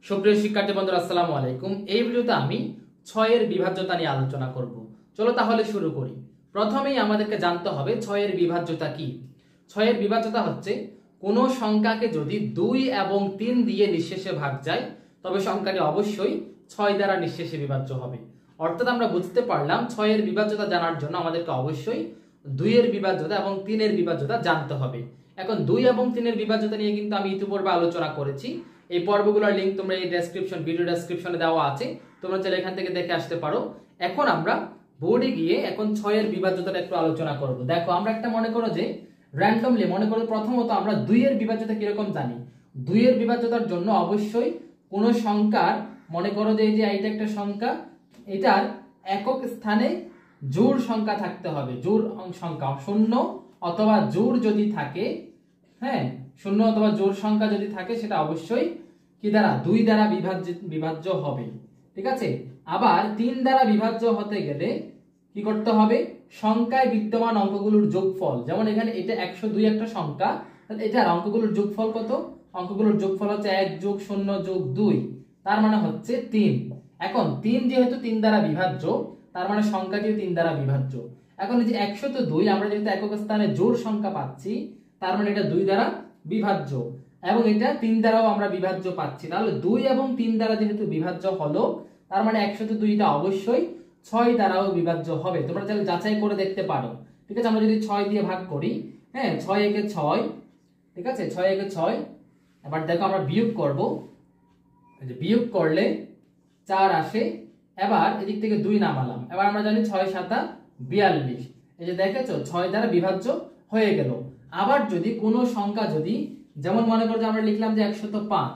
সুপ্রিয় শিক্ষার্থী বন্ধুরা, আসসালামু আলাইকুম। এই ভিডিওতে আমি 6 এর বিভাজ্যতা নিয়ে আলোচনা করব। চলো তাহলে শুরু করি। প্রথমেই আমাদেরকে জানতে হবে 6 এর বিভাজ্যতা কি। 6 এর বিভাজ্যতা হচ্ছে কোন সংখ্যাকে যদি 2 এবং 3 দিয়ে নিঃশেষে ভাগ যায় তবে সংখ্যাটি অবশ্যই 6 দ্বারা নিঃশেষে বিভাজ্য হবে। অর্থাৎ আমরা বুঝতে পারলাম 6 এর বিভাজ্যতা জানার জন্য আমাদেরকে অবশ্যই 2 এর বিভাজ্যতা এবং 3 এর বিভাজ্যতা জানতে হবে। এখন 2 এবং 3 এর বিভাজ্যতা নিয়ে কিন্তু আমি ইতিপূর্বে আলোচনা করেছি। এই পর্বগুলোর লিংক তোমরা এই ভিডিও ডেসক্রিপশনে দেওয়া আছে, তোমরা চাইলে এখান থেকে দেখে আসতে পারো। এখন আমরা বোর্ডে গিয়ে এখন 6 এর বিভাজ্যতাটা একটু আলোচনা করব। দেখো আমরা একটা মনে করো যে র্যান্ডমলি মনে করো প্রথমত আমরা 2 এর বিভাজ্যতা কিরকম জানি। 2 এর বিভাজ্যতার জন্য অবশ্যই কোন সংখ্যার মনে করো যে এই যে এইটা একটা সংখ্যা, এটার একক স্থানে জোড় সংখ্যা থাকতে হবে। জোড় সংখ্যা শূন্য অথবা জোড় যদি থাকে, হ্যাঁ শূন্য অথবা জোড় সংখ্যা যদি থাকে সেটা অবশ্যই কি দ্বারা 2 দ্বারা বিভাজ্য হবে। ঠিক আছে। আবার 3 দ্বারা বিভাজ্য হতে গেলে কি করতে হবে, সংখ্যায় বিদ্যমান অঙ্কগুলোর যোগফল, যেমন এখানে এটা 102 একটা সংখ্যা, তাহলে এটার অঙ্কগুলোর যোগফল কত? অঙ্কগুলোর যোগফল হচ্ছে 1 যোগ 0 যোগ 2, তার মানে হচ্ছে 3। এখন 3 যেহেতু 3 দ্বারা বিভাজ্য, তার মানে সংখ্যাটিও 3 দ্বারা বিভাজ্য। এখন এই যে 102 আমরা যেহেতু একক স্থানে জোড় সংখ্যা পাচ্ছি, তার মানে এটা 2 দ্বারা বিভাজ্য এবং এটা 3 দ্বারাও আমরা বিভাজ্য পাচ্ছি। তাহলে 2 এবং 3 দ্বারা যেহেতু বিভাজ্য হলো, তার মানে 102টা অবশ্যই 6 দ্বারাও বিভাজ্য হবে। তোমরা চাইলে যাচাই করে দেখতে পারো। ঠিক আছে, আমরা যদি 6 দিয়ে ভাগ করি, হ্যাঁ 6 একে 6, ঠিক আছে 6 একে 6। এবার দেখো আমরা বিয়োগ করব, এই যে বিয়োগ করলে 4 আসে। এবার এদিক থেকে 2 নামালাম, এবার আমরা জানি 6 7 42। এই যে দেখেছো 6 দ্বারা বিভাজ্য হয়ে গেল। আবার যদি কোনো সংখ্যা যদি যেমন মনে করো যে আমরা লিখলাম যে 105,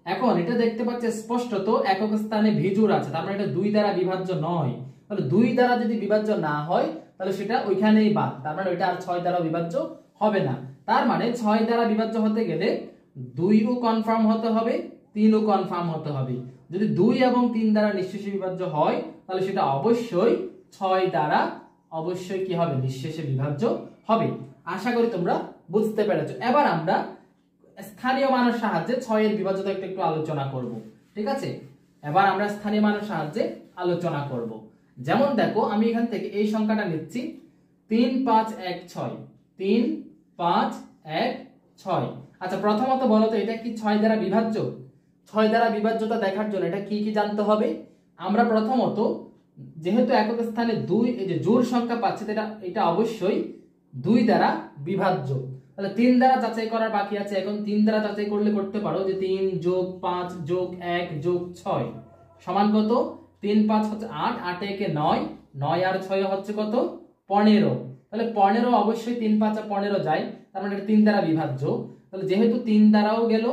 এখন এটা দেখতে পাচ্ছি স্পষ্টত একক স্থানে ভিজুর আছে, তার মানে এটা 2 দ্বারা বিভাজ্য নয়। তাহলে 2 দ্বারা যদি বিভাজ্য না হয় তাহলে সেটা ওইখানেই বাদ, তার মানে ওইটা আর 6 দ্বারা বিভাজ্য হবে না। তার মানে 6 দ্বারা বিভাজ্য হতে গেলে 2ও কনফার্ম হতে হবে, 3ও কনফার্ম হতে হবে। যদি 2 এবং 3 দ্বারা নিঃশেষে বিভাজ্য হয় তাহলে সেটা অবশ্যই 6 দ্বারা অবশ্যই কি হবে, নিঃশেষে বিভাজ্য হবে। আশা করি তোমরা বুঝতে পেরেছো। এবার আমরা স্থানীয় মানের সাহায্যে 6 এর বিভাজ্যতা একটু আলোচনা করব। ঠিক আছে, এবার আমরা স্থানীয় মানের সাহায্যে আলোচনা করব। যেমন দেখো আমি এখান থেকে এই সংখ্যাটা নিচ্ছি 3 5 1 6, 3 5 1 6। আচ্ছা প্রথমত বলো তো এটা কি 6 দ্বারা বিভাজ্য? 6 দ্বারা বিভাজ্যতা দেখার জন্য এটা কি কি জানতে হবে? আমরা প্রথমত যেহেতু একক স্থানে 2 এই যে জোড় সংখ্যা পাচ্ছি, এটা অবশ্যই 2 দ্বারা বিভাজ্য। তাহলে 3 দ্বারা যাচাই করার বাকি আছে। এখন 3 দ্বারা যাচাই করলে করতে পারো যে 3 যোগ 5 যোগ 1 যোগ 6 সমান কত? 3 5 হচ্ছে 8, 8 একে 9, 9 আর 6 হচ্ছে কত? 15। তাহলে 15 অবশ্যই 3 5 আর 15 যায়, তার মানে এটা 3 দ্বারা বিভাজ্য। তাহলে যেহেতু 3 দ্বারাও গেল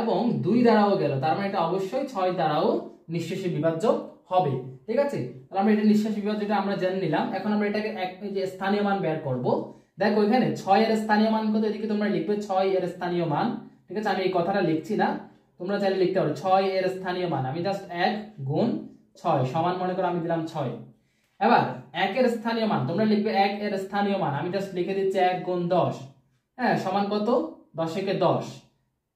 এবং 2 দ্বারাও গেল, তার মানে এটা অবশ্যই 6 দ্বারাও নিঃশেষে বিভাজ্য হবে। ঠিক আছে, তাহলে আমরা এটা নিঃশেষে বিভাজ্যটা আমরা জেনে নিলাম। এখন আমরা এটাকে এই যে স্থানীয় মান বের করব। দেখো এখানে 6 এর স্থানীয় মান কত, এদিকে তোমরা লিখবে 6 এর স্থানীয় মান। ঠিক আছে, আমি এই কথাটা লিখছি না, তোমরা চাইলে লিখতে পারো 6 এর স্থানীয় মান। আমি জাস্ট 1 গুণ 6 সমান মনে করো আমি দিলাম 6। এবার 1 এর স্থানীয় মান তোমরা লিখবে 1 এর স্থানীয় মান, আমি জাস্ট লিখে দিচ্ছি 1 গুণ 10, হ্যাঁ সমান কত? 10 একে 10,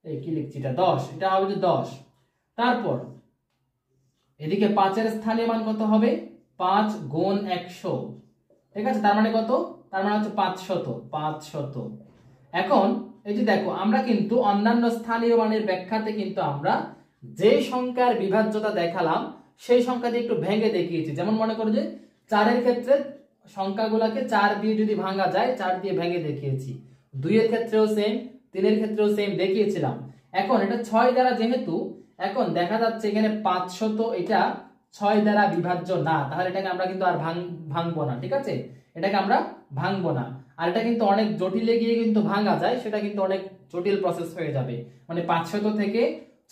এই কি লিখছি এটা 10, এটা হবে যে 10। তারপর এদিকে 5 এর স্থানীয় মান কত হবে? 5 গুণ 100। ঠিক আছে, তার মানে কত? তার মানে হচ্ছে 500। এখন এই যে দেখো আমরা কিন্তু অন্যান্য স্থানীয় মানের ব্যাখ্যাতে কিন্তু আমরা যে সংখ্যার বিভাজ্যতা দেখালাম সেই সংখ্যা দিয়ে একটু ভেঙে দেখিয়েছি। যেমন মনে করো যে 4 এর ক্ষেত্রে সংখ্যাগুলোকে 4 দিয়ে যদি ভাঙা যায় 4 দিয়ে ভেঙে দেখিয়েছি। 2 এর ক্ষেত্রেও সেম, 3 এর ক্ষেত্রেও সেম দেখিয়েছিলাম। এখন এটা 6 দ্বারা যেহেতু এখন দেখা যাচ্ছে এখানে 500, এটা 6 দ্বারা বিভাজ্য না, তাহলে এটাকে আমরা কিন্তু আর ভাঙবো না। ঠিক আছে, এটাকে আমরা ভাঙবো না। আর এটা কিন্তু অনেক জটিলে গিয়ে কিন্তু ভাঙা যায়, সেটা কিন্তু অনেক জটিল প্রসেস হয়ে যাবে। মানে 500 থেকে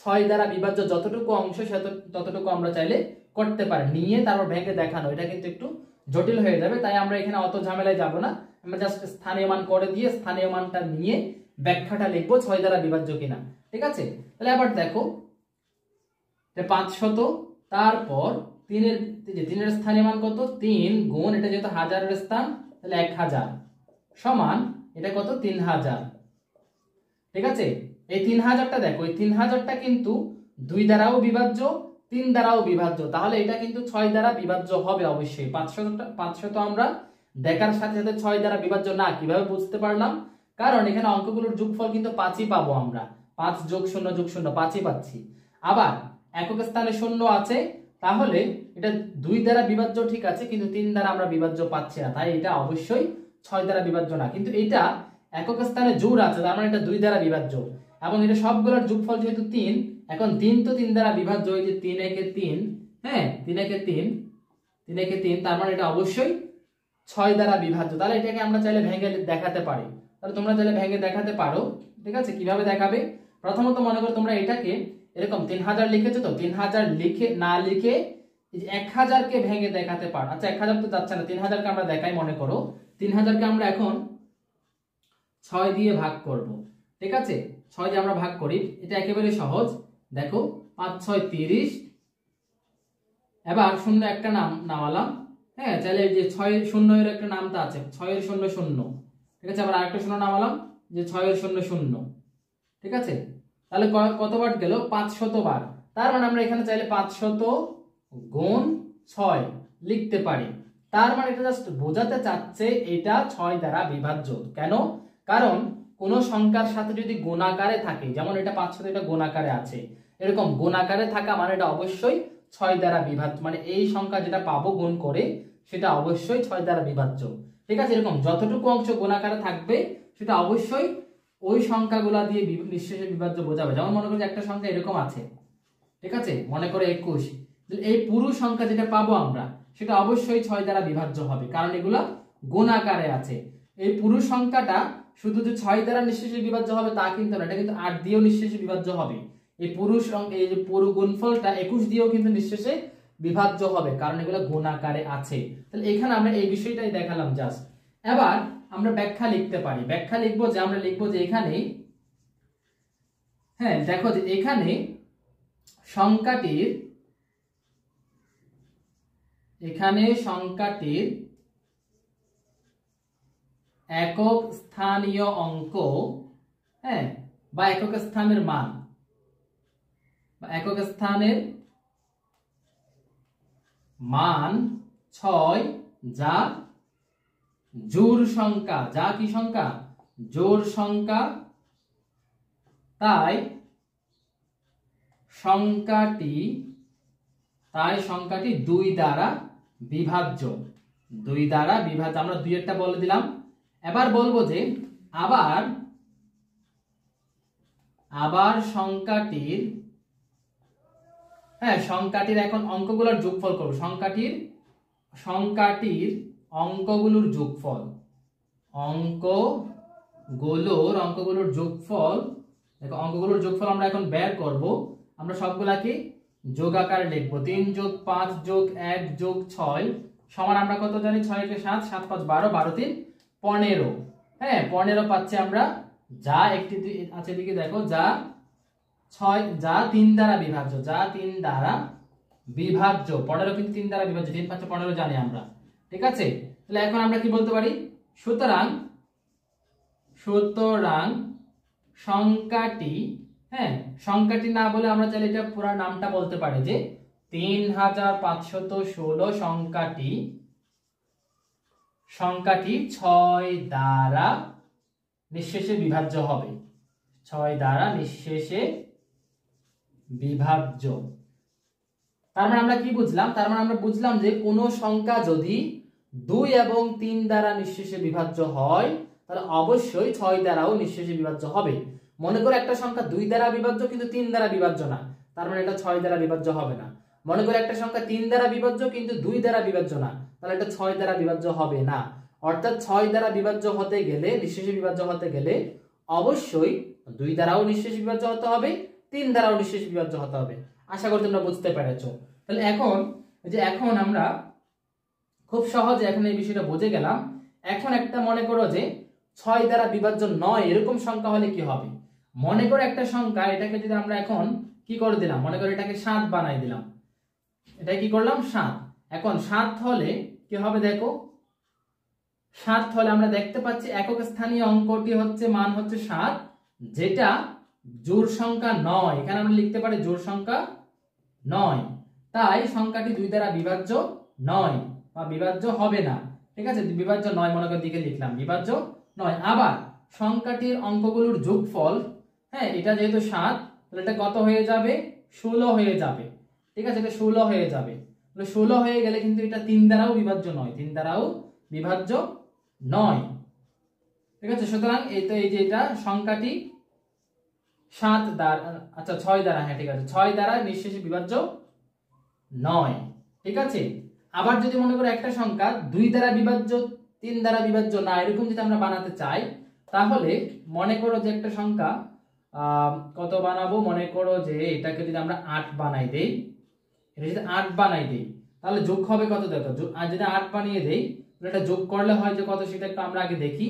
6 দ্বারা বিভাজ্য যতটুকু অংশ ততটুকু আমরা চাইলে করতে পারি, নিয়ে তারপর ভেঙে দেখানো এটা কিন্তু একটু জটিল হয়ে যাবে। তাই আমরা এখানে অত ঝামেলায় যাব না, আমরা জাস্ট স্থানীয় মান করে দিয়ে স্থানীয় মানটা নিয়ে ব্যাখ্যাটা লিখবো 6 দ্বারা বিভাজ্য কিনা। ঠিক আছে, তাহলে আবার দেখো 500, তারপর 3 এর স্থানীয় মান কত? 3 গুণ এটা যেহেতু হাজারের স্থান তাহলে 1000 সমান এটা কত? 3000। ঠিক আছে, এই 3000টা দেখো, এই 3000টা কিন্তু 2 দ্বারাও বিভাজ্য, 3 দ্বারাও বিভাজ্য, তাহলে এটা কিন্তু 6 দ্বারা বিভাজ্য হবে অবশ্যই। 500 তো আমরা দেখার সাথে সাথে 6 দ্বারা বিভাজ্য না, কিভাবে বুঝতে পারলাম? কারণ এখানে অঙ্কগুলোর যোগফল কিন্তু 5ই পাবো আমরা, 5 যোগ 0 যোগ 0 5ই পাচ্ছি। আবার একক স্থানে 0 আছে, তাহলে এটা 2 দ্বারা বিভাজ্য ঠিক আছে, কিন্তু 3 দ্বারা আমরা বিভাজ্য পাচ্ছি না, তাই এটা অবশ্যই 6 দ্বারা বিভাজ্য না। কিন্তু এটা একক স্থানে জোড় আছে, তার মানে এটা 2 দ্বারা বিভাজ্য, এবং এটা সবগুলোর যোগফল যেহেতু 3, এখন 3 তো 3 দ্বারা বিভাজ্য, এই যে 3 একে 3, হ্যাঁ 3 একে 3, 3 একে 3, তার মানে এটা অবশ্যই 6 দ্বারা বিভাজ্য। তাহলে এটাকে আমরা চাইলে ভেঙে দেখাতে পারি, তাহলে তোমরা চাইলে ভেঙে দেখাতে পারো, ঠিক আছে? কিভাবে দেখাবে? প্রথমত মনে করো তোমরা এটাকে এরকম 3000 লিখেছো, তো 3000 লিখে না লিখে এই যে 1000 কে ভেঙে দেখাতে পারো। আচ্ছা 1000 তো যাচ্ছে না, 3000 কে আমরা দেখাই। মনে করো 3000 কে আমরা এখন 6 দিয়ে ভাগ করব, ঠিক আছে? 6 দিয়ে আমরা ভাগ করি, এটা একেবারে সহজ। দেখো 5 6 30, এবার শূন্য একটা নামালাম, হ্যাঁ চাইলে যে 6 এর 0 এর একটা নামটা আছে, 6 এর 0 0, ঠিক আছে? আবার আরেকটা 0 নামালাম, যে 6 এর 0 0, ঠিক আছে? তাহলে কতবার গেল? 500 বার। তার মানে আমরা এখানে চাইলে 500 গুণ 6 লিখতে পারি। তার মানে এটা জাস্ট বোঝাতে চাচ্ছে এটা 6 দ্বারা বিভাজ্য। কেন? কারণ কোন সংখ্যার সাথে যদি গুণাকারে থাকে, যেমন এটা 500, এটা গুণাকারে আছে, এরকম গুণাকারে থাকা মানে এটা অবশ্যই 6 দ্বারা বিভাজ্য, মানে এই সংখ্যা যেটা পাবো গুণ করে সেটা অবশ্যই 6 দ্বারা বিভাজ্য, ঠিক আছে? এরকম যতটুকু অংশ গুণাকারে থাকবে সেটা অবশ্যই ওই সংখ্যাগুলা দিয়ে নিঃশেষে বিভাজ্য বোঝাবে। যেমন মনে করো একটা সংখ্যা এরকম আছে, ঠিক আছে? মনে করো 21, এই পুরো সংখ্যা যেটা পাবো আমরা সেটা অবশ্যই 6 দ্বারা বিভাজ্য হবে, কারণ এগুলা গুণাকারে আছে। এই পুরো সংখ্যাটা শুধু যে 6 দ্বারা নিঃশেষে বিভাজ্য হবে তা কিন্তু না, এটা কিন্তু 8 দিয়েও নিঃশেষে বিভাজ্য হবে। এই পুরো এই যে পুরো গুণফলটা 21 দিয়েও কিন্তু নিঃশেষে বিভাজ্য হবে, কারণ এগুলো গুণাকারে আছে। তাহলে এখানে আমরা এই বিষয়টাই দেখালাম জাস্ট। এবার আমরা ব্যাখ্যা লিখতে পারি। ব্যাখ্যা লিখবো যে আমরা লিখবো যে এখানে, হ্যাঁ দেখো যে এখানে সংখ্যাটির একক স্থানীয় অঙ্ক, হ্যাঁ বা একক স্থানের মান, বা একক স্থানের মান 6, যা জোড় সংখ্যা, যা কি সংখ্যা? জোড় সংখ্যা। তাই সংখ্যাটি 2 দ্বারা বিভাজ্য, 2 দ্বারা বিভাজ্য। আমরা 2 একটা বলে দিলাম। এবার বলবো যে আবার সংখ্যাটির, হ্যাঁ সংখ্যাটির এখন অঙ্কগুলোর যোগফল করব। সংখ্যাটির অঙ্কগুলোর যোগফল, অঙ্কগুলোর যোগফল, দেখো অঙ্কগুলোর যোগফল আমরা এখন বের করব। আমরা সবগুলাকে যোগ আকারে লিখব। 3 যোগ 5 যোগ 1 যোগ 6 সমান আমরা কত জানি? 6 কে 7, 7 5 12, 12 3 15, হ্যাঁ 15 পাচ্ছি আমরা। যা একটি আছে এদিকে দেখো, যা 3 দ্বারা বিভাজ্য, যা 3 দ্বারা বিভাজ্য। 15 কিন্তু 3 দ্বারা বিভাজ্য, 3 5 15 জানি আমরা, ঠিক আছে? তাহলে এখন আমরা কি বলতে পারি? সুতরাং সংখ্যাটি, হ্যাঁ সংখ্যাটি না বলে আমরা চাইলে এটা পুরো নামটা বলতে পারি যে 3516 সংখ্যাটি 6 দ্বারা নিঃশেষে বিভাজ্য হবে, 6 দ্বারা নিঃশেষে বিভাজ্য। তার মানে আমরা কি বুঝলাম? তার মানে আমরা বুঝলাম যে কোন সংখ্যা যদি 2 এবং 3 দ্বারা নিঃশেষে বিভাজ্য হয় তাহলে অবশ্যই 6 দ্বারাও নিঃশেষে বিভাজ্য হবে। মনে করো একটা সংখ্যা 2 দ্বারা বিভাজ্য কিন্তু 3 দ্বারা বিভাজ্য না, তার মানে এটা 6 দ্বারা বিভাজ্য হবে না। মনে করো একটা সংখ্যা 3 দ্বারা বিভাজ্য কিন্তু 2 দ্বারা বিভাজ্য না, তাহলে এটা 6 দ্বারা বিভাজ্য হবে না। অর্থাৎ 6 দ্বারা বিভাজ্য হতে গেলে, নিঃশেষে বিভাজ্য হতে গেলে অবশ্যই 2 দ্বারাও নিঃশেষে বিভাজ্য হতে হবে, 3 দ্বারাও নিঃশেষে বিভাজ্য হতে হবে। আশা করি তোমরা বুঝতে পেরেছো। তাহলে এখন আমরা খুব সহজে এখন এই বিষয়টা বুঝে গেলাম। এখন একটা মনে করো যে 6 দ্বারা বিভাজ্য নয় এরকম সংখ্যা হলে কি হবে? মনে করো একটা সংখ্যা, এটাকে যদি আমরা এখন কি করে দিলাম? মনে করো এটাকে 7 বানাই দিলাম। এটা কি করলাম? 7। এখন 7 হলে কি হবে দেখো, 7 হলে আমরা দেখতে পাচ্ছি একক স্থানীয় অঙ্কটি হচ্ছে মান হচ্ছে 7, যেটা জোড় সংখ্যা 9, এখানে আমরা লিখতে পারি জোড় সংখ্যা 9, তাই সংখ্যাটি 2 দ্বারা বিভাজ্য নয় বা বিভাজ্য হবে না। ঠিক আছে, বিভাজ্য নয় মনে করে দিকে লিখলাম, বিভাজ্য নয়। আবার সংখ্যাটির অঙ্কগুলোর যোগফল, হ্যাঁ এটা যেহেতু 7, তাহলে এটা কত হয়ে যাবে? 16 হয়ে যাবে। ঠিক আছে, এটা 16 হয়ে যাবে। 16 হয়ে গেলে কিন্তু এটা 3 দ্বারাও বিভাজ্য নয়, 3 দ্বারাও বিভাজ্য নয়। ঠিক আছে, সুতরাং এই যে এটা সংখ্যাটি 7 দ্বারা, আচ্ছা 6 দ্বারা, হ্যাঁ ঠিক আছে 6 দ্বারা নিঃশেষে বিভাজ্য নয়। ঠিক আছে, আবার যদি মনে করো একটা সংখ্যা 2 দ্বারা বিভাজ্য, 3 দ্বারা বিভাজ্য না, এরকম যদি আমরা বানাতে চাই, তাহলে মনে করো যে একটা সংখ্যা কত বানাবো, মনে করো যে এটাকে যদি আমরা 8 বানাই দেই, এটা যদি 8 বানাই দেই, তাহলে যোগ হবে কত দেখো, আর যদি 8 বানিয়ে দেই, এটা যোগ করলে হয় যে কত সেটা একটু আমরা আগে দেখি।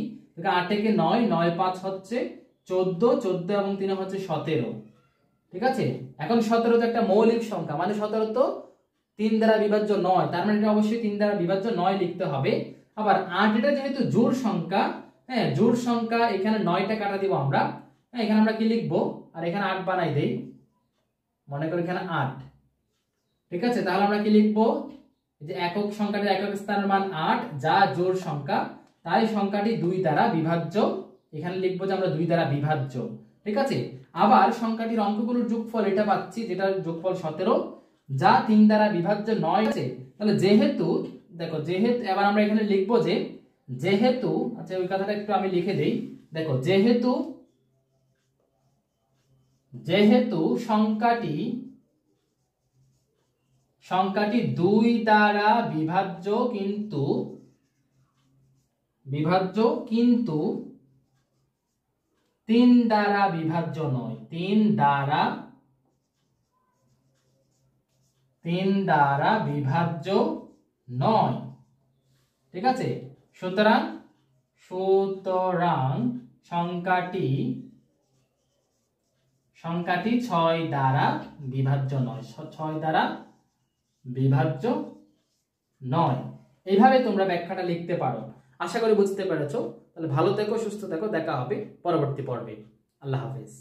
8 একে 9, 9 5 হচ্ছে 14, 14 এবং 3 হচ্ছে 17। ঠিক আছে, এখন 17 তো একটা মৌলিক সংখ্যা, মানে 17 তো 3 দ্বারা বিভাজ্য নয়, তার মানে এটা অবশ্যই 3 দ্বারা বিভাজ্য নয় লিখতে হবে। আবার 8 এটা যেহেতু জোড় সংখ্যা, হ্যাঁ জোড় সংখ্যা, এখানে 9টা কাটা দিব আমরা, হ্যাঁ এখানে আমরা কি লিখবো, আর এখানে 8 বানাই দেই, মনে করি এখানে 8। ঠিক আছে, তাহলে আমরা কি লিখবো, যে একক সংখ্যাটির একক স্থানের মান 8, যা জোড় সংখ্যা, তাই সংখ্যাটি 2 দ্বারা বিভাজ্য, এখানে লিখবো যে আমরা 2 দ্বারা বিভাজ্য। ঠিক আছে, আবার সংখ্যাটির অঙ্কগুলোর যোগফল এটা পাচ্ছি, যেটা যোগফল 17, যা 3 দ্বারা বিভাজ্য নয় আছে। তাহলে যেহেতু দেখো, যেহেতু এবার আমরা এখানে লিখবো যে যেহেতু, আচ্ছা ওই কথাটা একটু আমি লিখে দেই, দেখো যেহেতু সংখ্যাটি 2 দ্বারা বিভাজ্য কিন্তু 3 দ্বারা বিভাজ্য নয়, 3 দ্বারা বিভাজ্য নয়। ঠিক আছে, সুতরাং সংখ্যাটি 6 দ্বারা বিভাজ্য নয়, 6 দ্বারা বিভাজ্য নয়। এইভাবে তোমরা ব্যাখ্যাটা লিখতে পারো। আশা করি বুঝতে পেরেছো। তাহলে ভালো থেকো, সুস্থ থেকো, দেখা হবে পরবর্তী পর্বে। আল্লাহ হাফেজ।